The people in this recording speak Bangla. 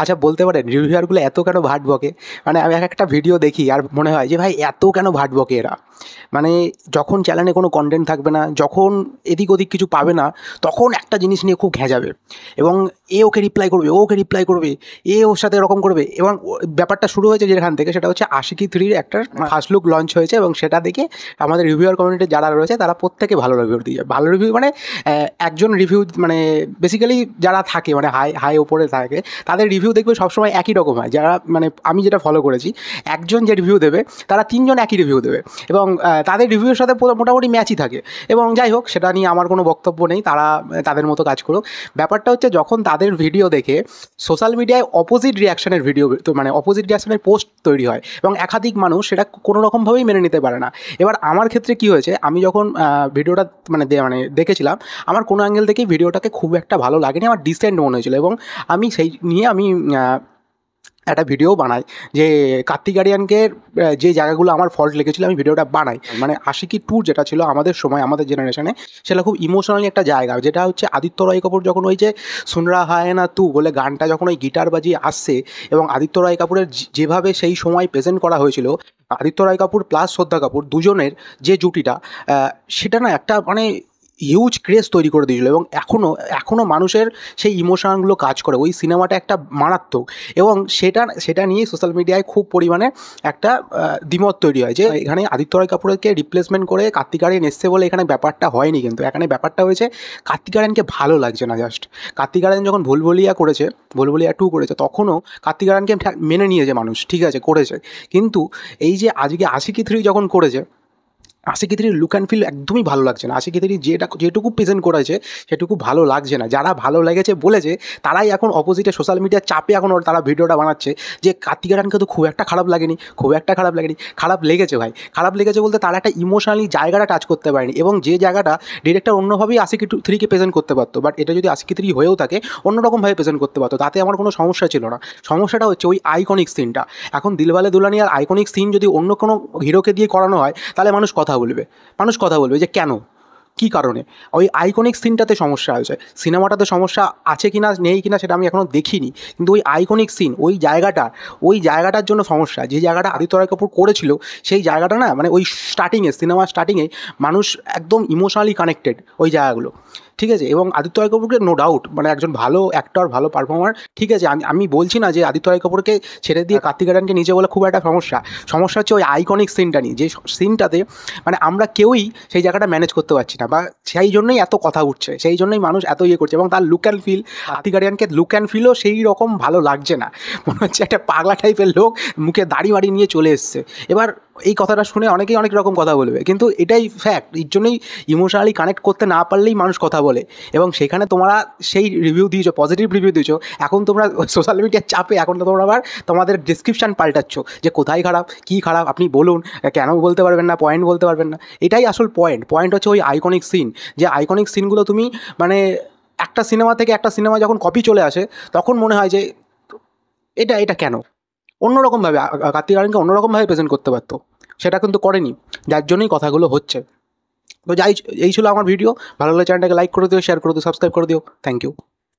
আচ্ছা বলতে পারেন রিভিউয়ারগুলো এত কেন ভাট বকে? মানে আমি একটা ভিডিও দেখি আর মনে হয় যে ভাই এত কেন ভাট বকে এরা? মানে যখন চ্যানেলে কোনো কনটেন্ট থাকবে না, যখন এদিক ওদিক কিছু পাবে না, তখন একটা জিনিস নিয়ে খুব ঘেঁজাবে এবং এ ওকে রিপ্লাই করবে, ও ওকে রিপ্লাই করবে, এ ওর সাথে এরকম করবে। এবং ব্যাপারটা শুরু হয়েছে যেখান থেকে, সেটা হচ্ছে আশিকি 3-র একটা ফার্স্ট লুক লঞ্চ হয়েছে এবং সেটা দেখে আমাদের রিভিউয়ার কমিউনিটি যারা রয়েছে তারা প্রত্যেকে ভালো রিভিউ দিয়ে যায়। ভালো রিভিউ মানে একজন রিভিউ মানে বেসিক্যালি যারা থাকে মানে হাই হাই ওপরে থাকে তাদের রিভিউ দেখবে সবসময় একই রকম হয়। যারা মানে আমি যেটা ফলো করেছি, একজন যে রিভিউ দেবে তারা 3 জন একই রিভিউ দেবে এবং তাদের রিভিউয়ের সাথে মোটামুটি ম্যাচই থাকে। এবং যাই হোক, সেটা নিয়ে আমার কোনো বক্তব্য নেই, তারা তাদের মতো কাজ করুক। ব্যাপারটা হচ্ছে যখন তাদের ভিডিও দেখে সোশ্যাল মিডিয়ায় অপোজিট রিয়াকশনের ভিডিও, তো মানে অপোজিট রিয়াকশনের পোস্ট তৈরি হয় এবং একাধিক মানুষ সেটা কোনো রকমভাবেই মেনে নিতে পারে না। এবার আমার ক্ষেত্রে কী হয়েছে, আমি যখন ভিডিওটা মানে দেখেছিলাম, আমার কোনো অ্যাঙ্গেল থেকেই ভিডিওটাকে খুব একটা ভালো লাগেনি, আমার ডিসেন্ট মনে হয়েছিল এবং আমি সেই নিয়ে একটা ভিডিও বানাই যে কার্তিক আরিয়ানকে যে জায়গাগুলো আমার ফল্ট লেগেছিলো আমি ভিডিওটা বানাই। মানে আশিকি 2 যেটা ছিল আমাদের সময়, আমাদের জেনারেশনে, সেটা খুব ইমোশনালি একটা জায়গা, যেটা হচ্ছে আদিত্য রয় কাপুর যখন ওই যে সুন রাহা হ্যায় না তু বলে গানটা যখন ওই গিটার বাজিয়ে আসছে এবং আদিত্য রয় কাপুরের যেভাবে সেই সময় প্রেজেন্ট করা হয়েছিল, আদিত্য রয় কাপুর প্লাস শ্রদ্ধা কাপুর দুজনের যে জুটিটা, সেটা না একটা মানে হিউজ ক্রেজ তৈরি করে দিয়েছিলো এবং এখনও মানুষের সেই ইমোশনগুলো কাজ করে। ওই সিনেমাটা একটা মারাত্মক এবং সেটা নিয়ে সোশ্যাল মিডিয়ায় খুব পরিমাণে একটা দ্বিমত তৈরি হয় যে এখানে আদিত্য রয় কাপুরকে রিপ্লেসমেন্ট করে কার্তিক আরিয়ান এসছে বলে এখানে ব্যাপারটা হয়নি। কিন্তু এখানে ব্যাপারটা হয়েছে কার্তিক আরিয়ানকে ভালো লাগছে না। জাস্ট কার্তিক আরিয়ান যখন ভুলভুলিয়া 2 করেছে, তখনও কার্তিক আরিয়ানকে মেনে নিয়েছে মানুষ, ঠিক আছে করেছে। কিন্তু এই যে আজকে আশিকি 3 যখন করেছে, আশিকি 3-র লুক অ্যান্ড ফিল একদমই ভালো লাগছে না। আশিকি 3 যেটুকু প্রেজেন্ট করেছে সেটুকু ভালো লাগছে না। যারা ভালো লেগেছে বলেছে তারাই এখন অপোজিটে সোশ্যাল মিডিয়ার চাপে এখন তারা ভিডিওটা বানাচ্ছে যে কার্তিক আরিয়ানকে তো খুব একটা খারাপ লাগেনি। খারাপ লেগেছে ভাই, খারাপ লেগেছে বলতে তারা একটা ইমোশনালি জায়গাটা টাচ করতে পারেনি এবং যে জায়গাটা ডিরেক্টর অন্যভাবেই আশিকি 3-কে প্রেজেন্ট করতে পারতো, বাট এটা যদি আশিকি 3 হয়েও থাকে অন্যরকমভাবে প্রেজেন্ট করতে পারতো, তাতে আমার কোনো সমস্যা ছিল না। সমস্যাটা হচ্ছে ওই আইকনিক সিনটা। এখন দিলওয়ালে দুলহানিয়ার আইকনিক সিন যদি অন্য কোনো হিরোকে দিয়ে করানো হয় তাহলে মানুষ কথা বলবে যে কেন, কী কারণে। ওই আইকনিক সিনটাতে সমস্যা হয়েছে। সিনেমাটাতে সমস্যা আছে কি না নেই কি না সেটা আমি এখনও দেখিনি, কিন্তু ওই আইকনিক সিন, ওই জায়গাটার জন্য সমস্যা। যে জায়গাটা আদিত্য রয় কাপুর করেছিল সেই জায়গাটা না, মানে ওই সিনেমার স্টার্টিংয়ে মানুষ একদম ইমোশনালি কানেক্টেড ওই জায়গাগুলো, ঠিক আছে। এবং আদিত্য রয় কাপুরকে নো ডাউট মানে একজন ভালো অ্যাক্টর, ভালো পারফর্মার, ঠিক আছে। আমি বলছি না যে আদিত্য রয় কাপুরকে ছেড়ে দিয়ে কার্তিক আরিয়ানকে নিচে বলে খুব একটা সমস্যা হচ্ছে ওই আইকনিক সিনটা নিয়ে, যে সিনটাতে মানে আমরা কেউই সেই জায়গাটা ম্যানেজ করতে পারছি না, বা সেই জন্যই এত কথা উঠছে, সেই জন্যই মানুষ এত করছে। এবং তার লুক অ্যান্ড ফিল, কার্তিক আরিয়ানকে লুক অ্যান্ড ফিলও সেই রকম ভালো লাগছে না, মনে হচ্ছে একটা পাগলা টাইপের লোক মুখে দাড়ি বাড়ি নিয়ে চলে এসছে। এবার এই কথাটা শুনে অনেকেই অনেক রকম কথা বলবে, কিন্তু এটাই ফ্যাক্ট। এর জন্যই ইমোশনালি কানেক্ট করতে না পারলেই মানুষ কথা বলে এবং সেখানে তোমরা সেই রিভিউ দিয়েছো, পজিটিভ রিভিউ দিয়েছো। এখন তোমরা সোশ্যাল মিডিয়ার চাপে এখন তো তোমরা আবার তোমাদের ডিসক্রিপশান পাল্টাচ্ছ যে কোথায় খারাপ, কী খারাপ আপনি বলুন, কেন বলতে পারবেন না, পয়েন্ট বলতে পারবেন না। এটাই আসল পয়েন্ট হচ্ছে ওই আইকনিক সিন। যে আইকনিক সিনগুলো তুমি মানে একটা সিনেমা থেকে একটা সিনেমা যখন কপি চলে আসে তখন মনে হয় যে এটা কেন। অন্যরকমভাবে কার্তিক আরিয়ানকে অন্যরকমভাবে প্রেজেন্ট করতে পারতো, সেটা কিন্তু করেনি, যার জন্যই কথাগুলো হচ্ছে। তো এই ছিল আমার ভিডিও। ভালো লাগলে চ্যানেলটাকে লাইক করে দিও, শেয়ার করে দিও, সাবস্ক্রাইব করে দিও। Thank you.